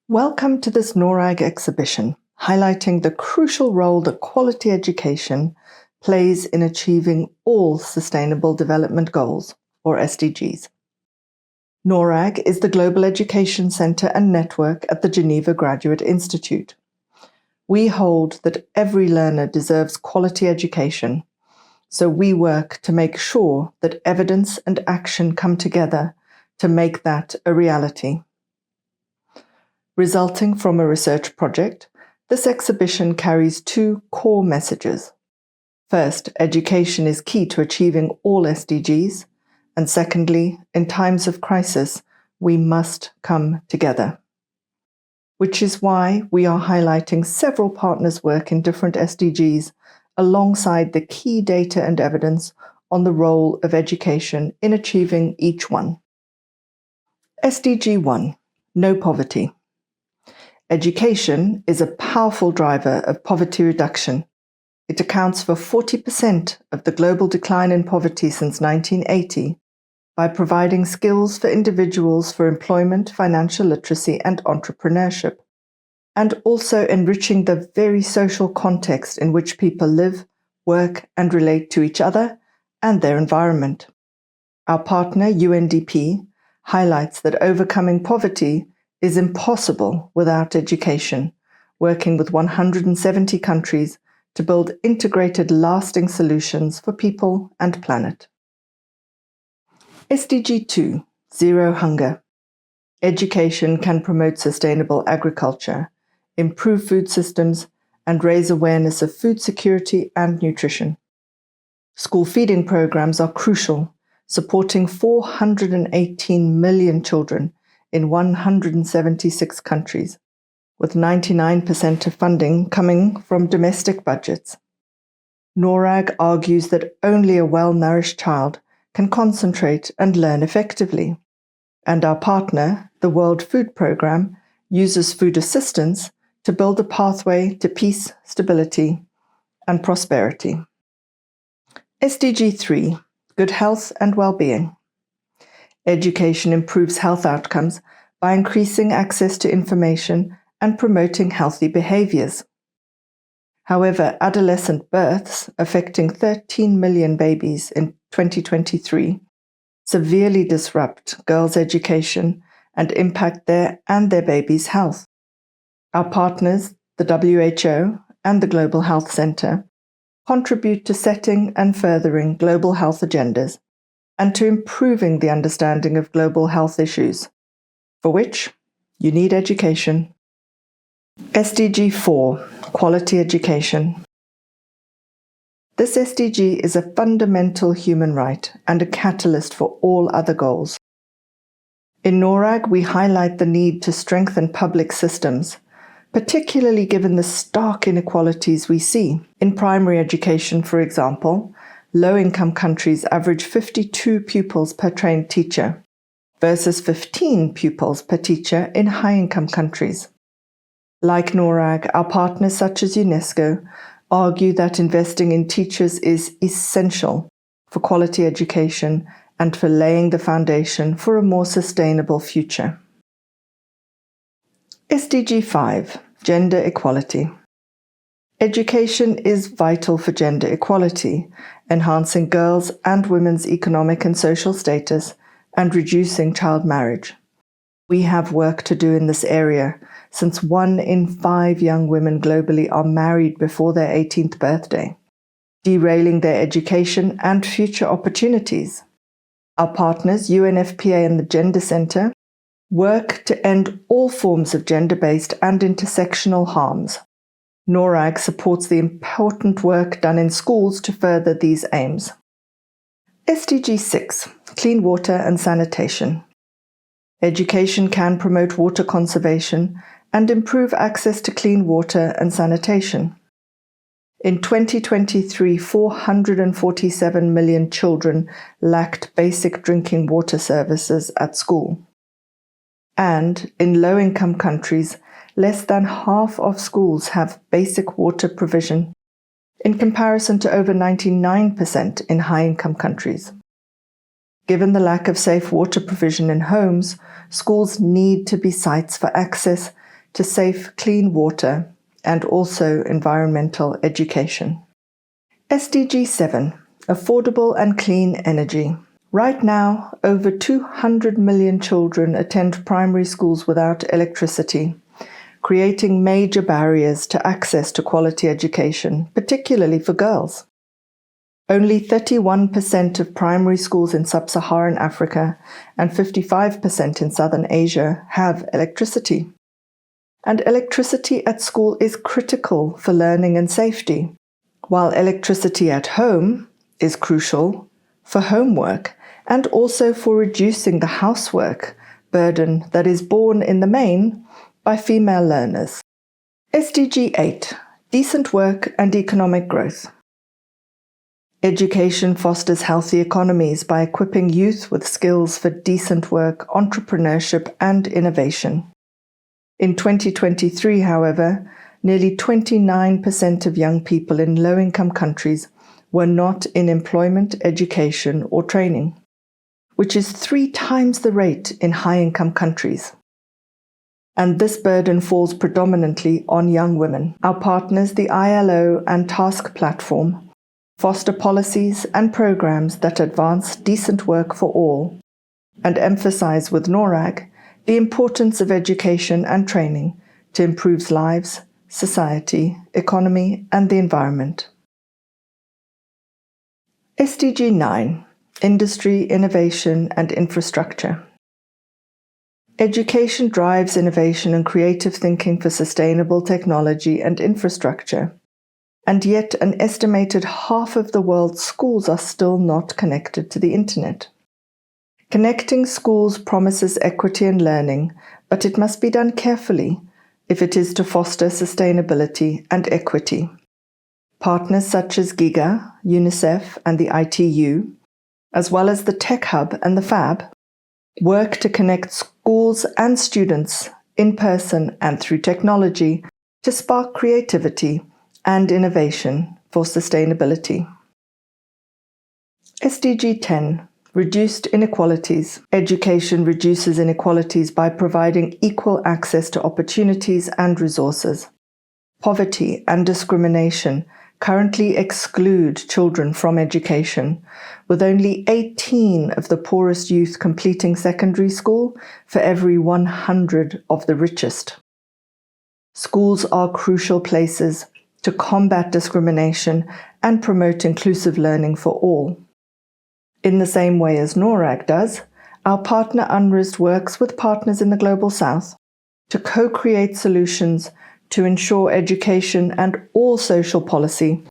Welcome to this NORRAG exhibition, highlighting the crucial role that quality education plays in achieving all Sustainable Development Goals, or SDGs. NORRAG is the global education center and network at the Geneva Graduate Institute. We hold that every learner deserves quality education, so we work to make sure that evidence and action come together to make that a reality. Resulting from a research project, this exhibition carries two core messages. First, education is key to achieving all SDGs, and secondly, in times of crisis, we must come together. Which is why we are highlighting several partners' work in different SDGs alongside the key data and evidence on the role of education in achieving each one. SDG 1, No Poverty. Education is a powerful driver of poverty reduction. It accounts for 40% of the global decline in poverty since 1980 by providing skills for individuals for employment, financial literacy, and entrepreneurship, and also enriching the very social context in which people live, work, and relate to each other and their environment. Our partner, UNDP, highlights that overcoming poverty is impossible without education, working with 170 countries to build integrated, lasting solutions for people and planet. SDG 2, Zero Hunger. Education can promote sustainable agriculture, improve food systems, and raise awareness of food security and nutrition. School feeding programs are crucial, supporting 418 million children in 176 countries, with 99% of funding coming from domestic budgets. NORRAG argues that only a well-nourished child can concentrate and learn effectively, and our partner, the World Food Programme, uses food assistance to build a pathway to peace, stability, and prosperity. SDG 3, Good Health and Well-being. Education improves health outcomes by increasing access to information and promoting healthy behaviors. However, adolescent births, affecting 13 million babies in 2023, severely disrupt girls' education and impact their and their babies' health. Our partners, the WHO and the Global Health Center, contribute to setting and furthering global health agendas and to improving the understanding of global health issues, for which you need education. SDG 4, Quality Education. This SDG is a fundamental human right and a catalyst for all other goals. In NORRAG, we highlight the need to strengthen public systems, particularly given the stark inequalities we see. In primary education, for example, low-income countries average 52 pupils per trained teacher versus 15 pupils per teacher in high-income countries. Like NORRAG, our partners such as UNESCO argue that investing in teachers is essential for quality education and for laying the foundation for a more sustainable future. SDG 5, Gender Equality. Education is vital for gender equality, enhancing girls' and women's economic and social status, and reducing child marriage. We have work to do in this area, since 1 in 5 young women globally are married before their 18th birthday, derailing their education and future opportunities. Our partners, UNFPA and the Gender Center, work to end all forms of gender-based and intersectional harms. NORRAG supports the important work done in schools to further these aims. SDG 6, Clean Water and Sanitation. Education can promote water conservation and improve access to clean water and sanitation. In 2023, 447 million children lacked basic drinking water services at school. And in low-income countries, less than half of schools have basic water provision, in comparison to over 99% in high-income countries. Given the lack of safe water provision in homes, schools need to be sites for access to safe, clean water and also environmental education. SDG 7, affordable and clean energy. Right now, over 200 million children attend primary schools without electricity, creating major barriers to access to quality education, particularly for girls. Only 31% of primary schools in sub-Saharan Africa and 55% in Southern Asia have electricity. And electricity at school is critical for learning and safety, while electricity at home is crucial for homework and also for reducing the housework burden that is borne in the main by female learners. SDG 8, decent work and economic growth. Education fosters healthy economies by equipping youth with skills for decent work, entrepreneurship, and innovation. In 2023, however, nearly 29% of young people in low-income countries were not in employment, education, or training, which is 3 times the rate in high-income countries. And this burden falls predominantly on young women. Our partners, the ILO and Task Platform, foster policies and programs that advance decent work for all and emphasize with NORRAG the importance of education and training to improve lives, society, economy, and the environment. SDG 9, industry, innovation, and infrastructure. Education drives innovation and creative thinking for sustainable technology and infrastructure, and yet an estimated half of the world's schools are still not connected to the internet. Connecting schools promises equity and learning, but it must be done carefully if it is to foster sustainability and equity. Partners such as GIGA, UNICEF, and the ITU, as well as the Tech Hub and the FAB, work to connect schools and students in person and through technology to spark creativity and innovation for sustainability. SDG 10, reduced inequalities. Education reduces inequalities by providing equal access to opportunities and resources. Poverty and discrimination currently exclude children from education, with only 18 of the poorest youth completing secondary school for every 100 of the richest. Schools are crucial places to combat discrimination and promote inclusive learning for all. In the same way as NORRAG does, our partner UNRWA works with partners in the Global South to co-create solutions to ensure education and all social policy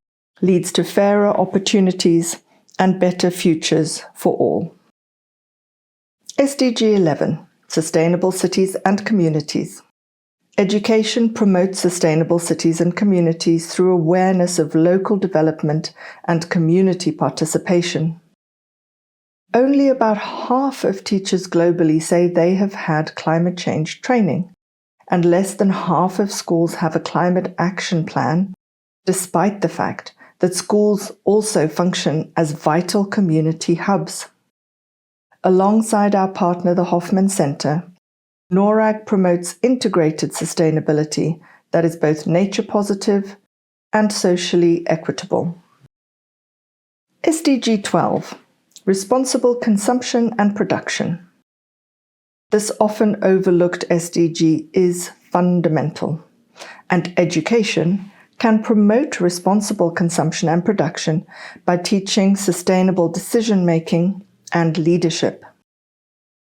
leads to fairer opportunities and better futures for all. SDG 11, sustainable cities and communities. Education promotes sustainable cities and communities through awareness of local development and community participation. Only about half of teachers globally say they have had climate change training, and less than half of schools have a climate action plan, despite the fact that schools also function as vital community hubs. Alongside our partner, the Hoffman Center, NORRAG promotes integrated sustainability that is both nature positive and socially equitable. SDG 12, responsible consumption and production. This often overlooked SDG is fundamental, and education can promote responsible consumption and production by teaching sustainable decision-making and leadership.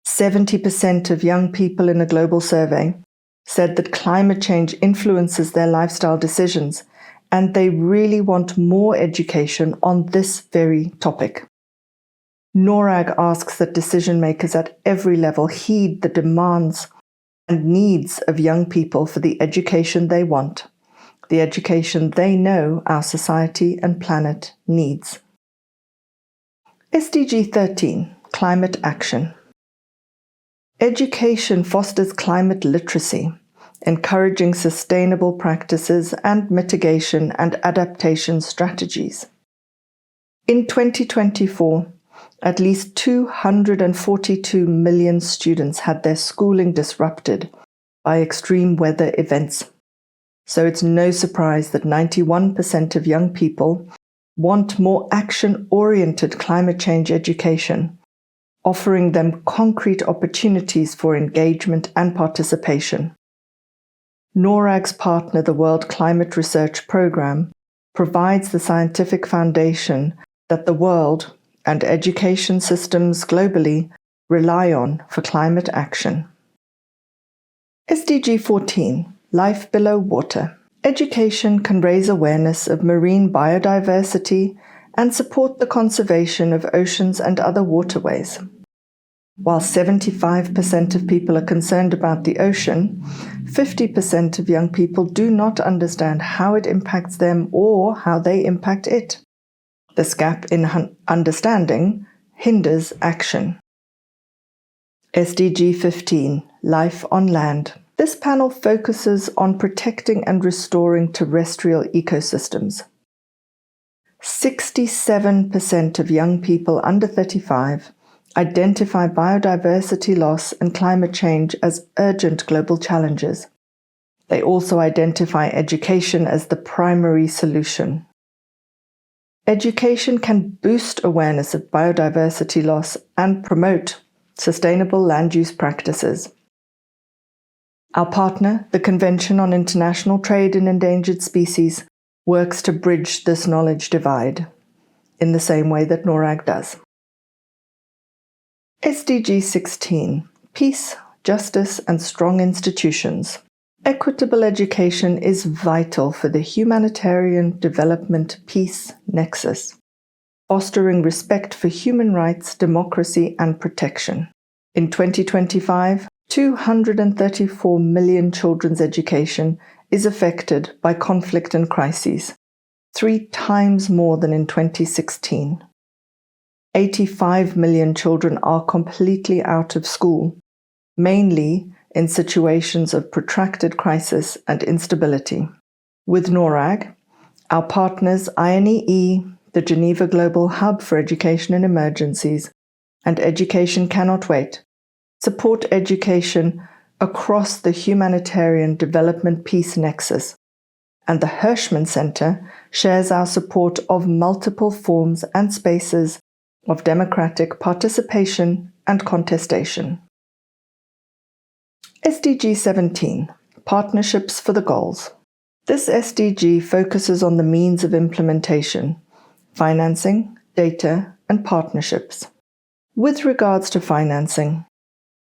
70% of young people in a global survey said that climate change influences their lifestyle decisions, and they really want more education on this very topic. NORRAG asks that decision makers at every level heed the demands and needs of young people for the education they want, the education they know our society and planet needs. SDG 13, climate action. Education fosters climate literacy, encouraging sustainable practices and mitigation and adaptation strategies. In 2024, at least 242 million students had their schooling disrupted by extreme weather events. So it's no surprise that 91% of young people want more action-oriented climate change education, offering them concrete opportunities for engagement and participation. NORRAG's partner, the World Climate Research Programme, provides the scientific foundation that the world and education systems globally rely on for climate action. SDG 14, Life Below Water. Education can raise awareness of marine biodiversity and support the conservation of oceans and other waterways. While 75% of people are concerned about the ocean, 50% of young people do not understand how it impacts them or how they impact it. This gap in understanding hinders action. SDG 15, Life on Land. This panel focuses on protecting and restoring terrestrial ecosystems. 67% of young people under 35 identify biodiversity loss and climate change as urgent global challenges. They also identify education as the primary solution. Education can boost awareness of biodiversity loss and promote sustainable land use practices. Our partner, the Convention on International Trade in Endangered Species, works to bridge this knowledge divide in the same way that NORRAG does. SDG 16, Peace, Justice and Strong Institutions. Equitable education is vital for the humanitarian development peace nexus, fostering respect for human rights, democracy and protection. In 2025, 234 million children's education is affected by conflict and crises, 3 times more than in 2016. 85 million children are completely out of school, mainly in situations of protracted crisis and instability. With NORRAG, our partners INEE, the Geneva Global Hub for Education in Emergencies, and Education Cannot Wait, support education across the humanitarian development peace nexus, and the Hirschman Center shares our support of multiple forms and spaces of democratic participation and contestation. SDG 17, Partnerships for the Goals. This SDG focuses on the means of implementation, financing, data, and partnerships. With regards to financing,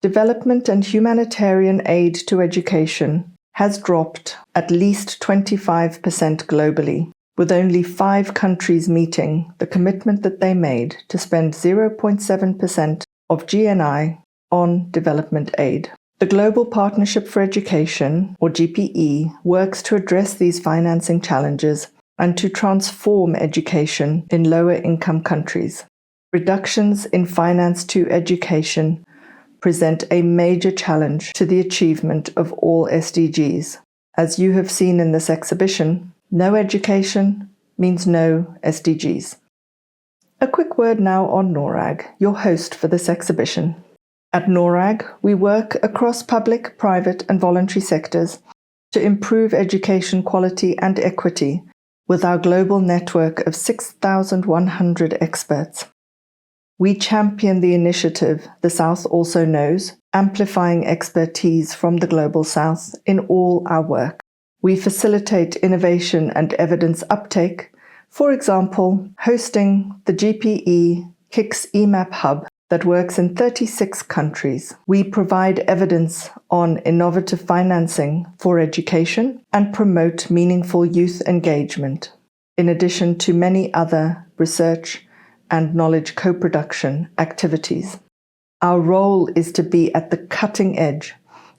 development and humanitarian aid to education has dropped at least 25% globally, with only 5 countries meeting the commitment that they made to spend 0.7% of GNI on development aid. The Global Partnership for Education, or GPE, works to address these financing challenges and to transform education in lower-income countries. Reductions in finance to education present a major challenge to the achievement of all SDGs. As you have seen in this exhibition, no education means no SDGs. A quick word now on NORRAG, your host for this exhibition. At NORRAG, we work across public, private, and voluntary sectors to improve education quality and equity with our global network of 6,100 experts. We champion the initiative the South also knows, amplifying expertise from the Global South in all our work. We facilitate innovation and evidence uptake, for example, hosting the GPE KICS EMAP Hub that works in 36 countries. We provide evidence on innovative financing for education and promote meaningful youth engagement, in addition to many other research and knowledge co-production activities. Our role is to be at the cutting edge,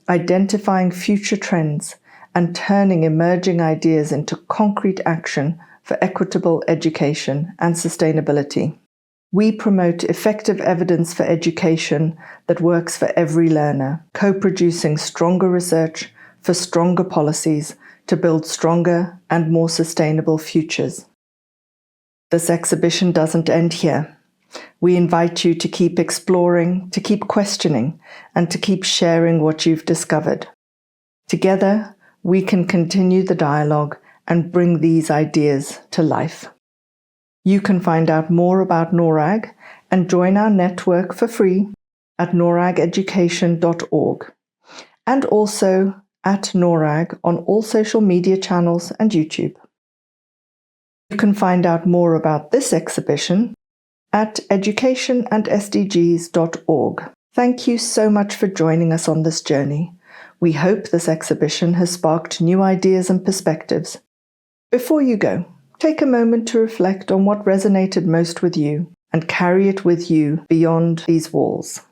identifying future trends and turning emerging ideas into concrete action for equitable education and sustainability. We promote effective evidence for education that works for every learner, co-producing stronger research for stronger policies to build stronger and more sustainable futures. This exhibition doesn't end here. We invite you to keep exploring, to keep questioning, and to keep sharing what you've discovered. Together, we can continue the dialogue and bring these ideas to life. You can find out more about NORRAG and join our network for free at norrageducation.org and also at NORRAG on all social media channels and YouTube. You can find out more about this exhibition at educationandsdgs.org. Thank you so much for joining us on this journey. We hope this exhibition has sparked new ideas and perspectives. Before you go, take a moment to reflect on what resonated most with you and carry it with you beyond these walls.